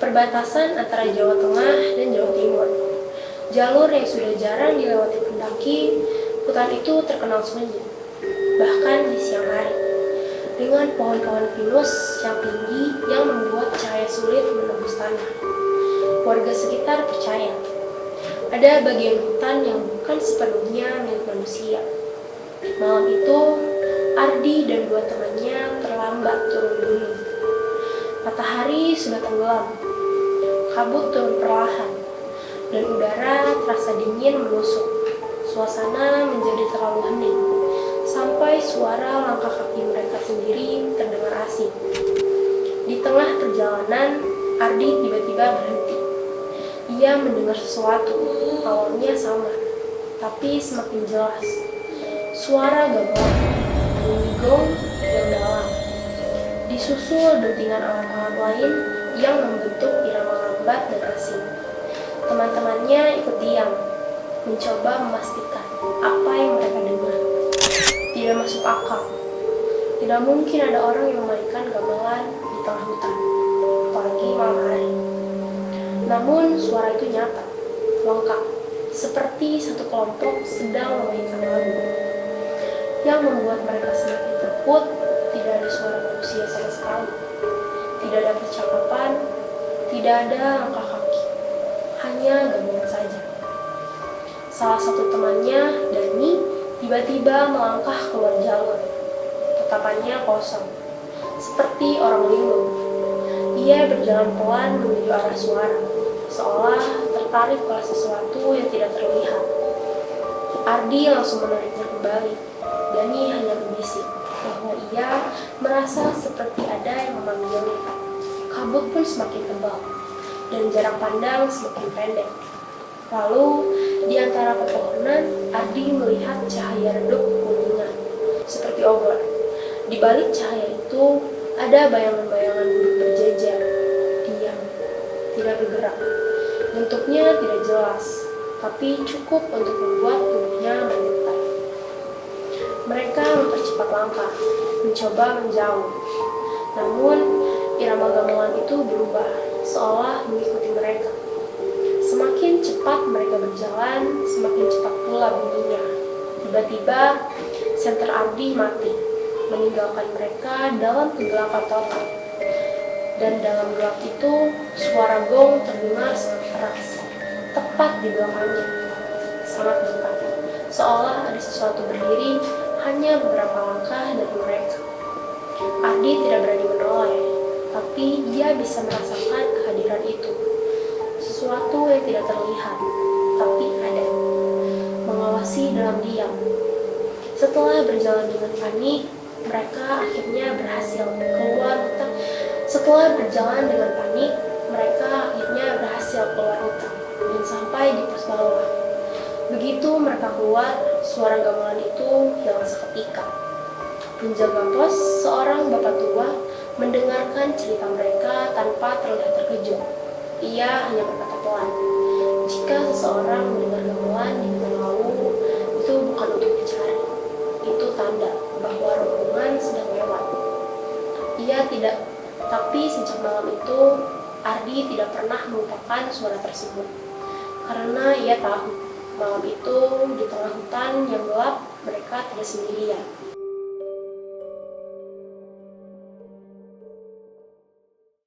perbatasan antara Jawa Tengah dan Jawa Timur. Jalur yang sudah jarang dilewati pendaki, hutan itu terkenal sunyi, bahkan di siang hari, dengan pohon-pohon pinus yang tinggi yang membuat cahaya sulit menembus tanah. Warga sekitar percaya, ada bagian hutan yang bukan sepenuhnya milik manusia. Malam itu, Ardi dan dua temannya terlambat turun gunung. Matahari sudah tenggelam, kabut turun perlahan, dan udara terasa dingin menusuk. Suasana menjadi terlalu hening, sampai suara langkah kaki mereka sendiri terdengar asing. Di tengah perjalanan, Ardi tiba-tiba berhenti. Ia mendengar sesuatu, awalnya samar, tapi semakin jelas. Suara gamelan, bunyi gong yang dalam, disusul dentingan alat-alat lain yang membentuk irama lambat dan asing. Teman-temannya ikut diam, mencoba memastikan apa yang mereka dengar. Tidak masuk akal. Tidak mungkin ada orang yang memainkan gamelan di tengah hutan, apalagi malam hari. Namun suara itu nyata, lengkap, seperti satu kelompok sedang memainkan lagu, yang membuat mereka semakin terput. Tidak ada suara manusia sama sekali, tidak ada percakapan, tidak ada langkah kaki, hanya gamelan saja. Salah satu temannya, Dani, tiba-tiba melangkah keluar jalur. Tatapannya kosong, seperti orang linglung. Ia berjalan pelan menuju arah suara, seolah tertarik oleh sesuatu yang tidak terlihat. Ardi langsung menariknya kembali. Dani hanya berbisik bahwa ia merasa seperti ada yang memanggilnya. Kabut pun semakin tebal, dan jarak pandang semakin pendek. Lalu, di antara pepohonan, Ardi melihat cahaya redup kuningan, seperti obor. Di balik cahaya itu, ada bayangan-bayangan duduk berjejer, diam, tidak bergerak. Bentuknya tidak jelas, tapi cukup untuk membuat tubuhnya bergetar. Mereka mempercepat langkah, mencoba menjauh. Namun, irama gamelan itu berubah, seolah mengikuti mereka. Semakin cepat mereka berjalan, semakin cepat pula bunyinya. Tiba-tiba, senter Ardi mati, meninggalkan mereka dalam kegelapan total. Dan dalam gelap itu, suara gong terdengar sangat keras, tepat di belakangnya, sangat dekat, seolah ada sesuatu berdiri hanya beberapa langkah dari mereka. Ardi tidak berani menoleh, tapi ia bisa merasakan kehadiran itu. Sesuatu yang tidak terlihat, tapi ada, mengawasi dalam diam. Setelah berjalan dengan panik, mereka akhirnya berhasil keluar hutan. Dan sampai di pos bawah. Begitu mereka keluar, suara gamelan itu hilang seketika. Penjaga pos, seorang bapak tua, mendengarkan cerita mereka tanpa terlihat terkejut. Ia hanya berkata pelan, jika seseorang mendengar gamelan di hutan lawu, itu bukan untuk dicari. Itu tanda bahwa rombongan sedang lewat. Tapi sejak malam itu, Ardi tidak pernah melupakan suara tersebut. Karena ia tahu, malam itu di tengah hutan yang gelap, mereka tidak sendirian.